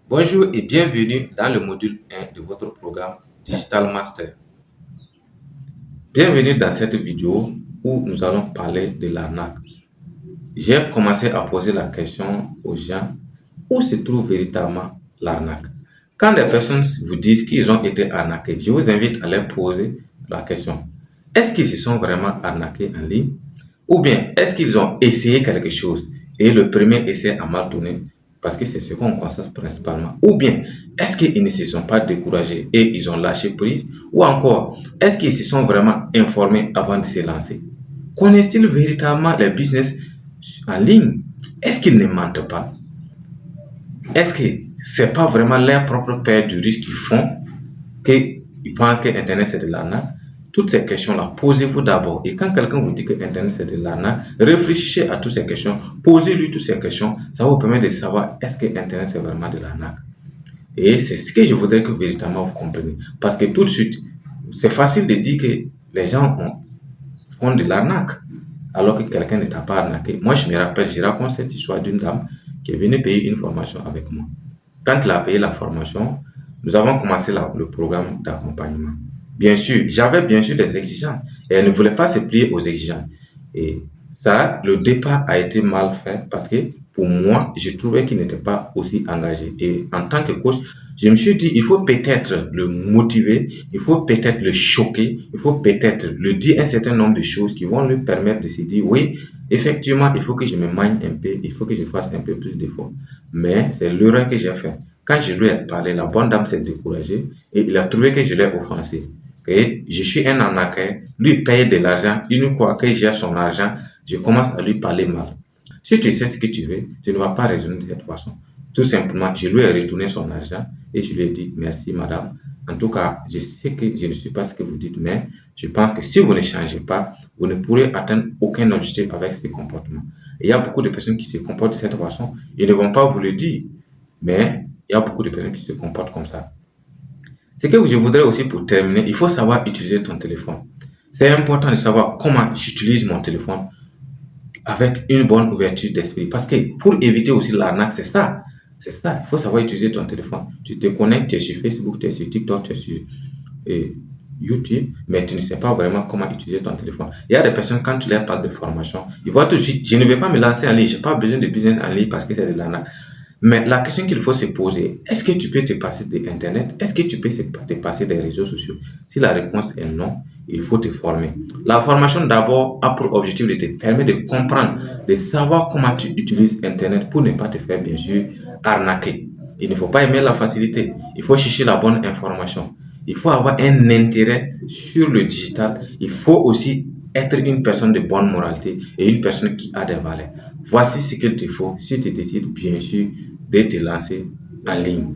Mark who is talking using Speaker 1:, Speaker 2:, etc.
Speaker 1: Bonjour et bienvenue dans le module 1 de votre programme Digital Master. Bienvenue dans cette vidéo où nous allons parler de l'arnaque. J'ai commencé à poser la question aux gens où se trouve véritablement l'arnaque. Quand les personnes vous disent qu'ils ont été arnaqués, je vous invite à leur poser la question. Est-ce qu'ils se sont vraiment arnaqués en ligne? Ou bien est-ce qu'ils ont essayé quelque chose et le premier essai a mal tourné? Parce que c'est ce qu'on constate principalement. Ou bien est-ce qu'ils ne se sont pas découragés et ils ont lâché prise? Ou encore, est-ce qu'ils se sont vraiment informés avant de se lancer? Connaissent-ils véritablement les business en ligne? Est-ce qu'ils ne mentent pas? Est-ce que c'est pas vraiment leur propre perte du risque qu'ils font qu'ils pensent que Internet c'est de l'arnaque? Toutes ces questions-là, posez-vous d'abord. Et quand quelqu'un vous dit que Internet c'est de l'arnaque, réfléchissez à toutes ces questions, posez-lui toutes ces questions. Ça vous permet de savoir est-ce que Internet c'est vraiment de l'arnaque. Et c'est ce que je voudrais que véritablement vous compreniez. Parce que tout de suite, c'est facile de dire que les gens font de l'arnaque alors que quelqu'un ne t'a pas arnaqué. Moi, je me rappelle, je raconte cette histoire d'une dame qui est venue payer une formation avec moi. Quand elle a payé la formation, nous avons commencé le programme d'accompagnement. Bien sûr, j'avais bien sûr des exigences et elle ne voulait pas se plier aux exigences. Et ça, le départ a été mal fait parce que pour moi, je trouvais qu'il n'était pas aussi engagé. Et en tant que coach, je me suis dit, il faut peut-être le motiver, il faut peut-être le choquer, il faut peut-être lui dire un certain nombre de choses qui vont lui permettre de se dire, oui, effectivement, il faut que je me magne un peu, il faut que je fasse un peu plus d'efforts. Mais c'est l'erreur que j'ai fait. Quand je lui ai parlé, la bonne dame s'est découragée et il a trouvé que je l'ai offensé. Et je suis un arnaqueur, lui paye de l'argent, une fois que j'ai son argent, je commence à lui parler mal. Si tu sais ce que tu veux, tu ne vas pas raisonner de cette façon. Tout simplement, je lui ai retourné son argent et je lui ai dit merci madame. En tout cas, je sais que je ne suis pas ce que vous dites, mais je pense que si vous ne changez pas, vous ne pourrez atteindre aucun objectif avec ce comportement. Et il y a beaucoup de personnes qui se comportent de cette façon, ils ne vont pas vous le dire, mais il y a beaucoup de personnes qui se comportent comme ça. Ce que je voudrais aussi pour terminer, il faut savoir utiliser ton téléphone. C'est important de savoir comment j'utilise mon téléphone avec une bonne ouverture d'esprit. Parce que pour éviter aussi l'arnaque, c'est ça. C'est ça. Il faut savoir utiliser ton téléphone. Tu te connectes, tu es sur Facebook, tu es sur TikTok, tu es sur euh, YouTube, mais tu ne sais pas vraiment comment utiliser ton téléphone. Il y a des personnes, quand tu leur parles de formation, ils voient tout de suite, je ne vais pas me lancer en ligne, je n'ai pas besoin de business en ligne parce que c'est de l'arnaque. Mais la question qu'il faut se poser, est-ce que tu peux te passer d'Internet? Est-ce que tu peux te passer des réseaux sociaux? Si la réponse est non, il faut te former. La formation d'abord a pour objectif de te permettre de comprendre, de savoir comment tu utilises Internet pour ne pas te faire bien sûr arnaquer. Il ne faut pas aimer la facilité. Il faut chercher la bonne information. Il faut avoir un intérêt sur le digital. Il faut aussi être une personne de bonne moralité et une personne qui a des valeurs. Voici ce qu'il te faut si tu décides bien sûr de te lancer en ligne.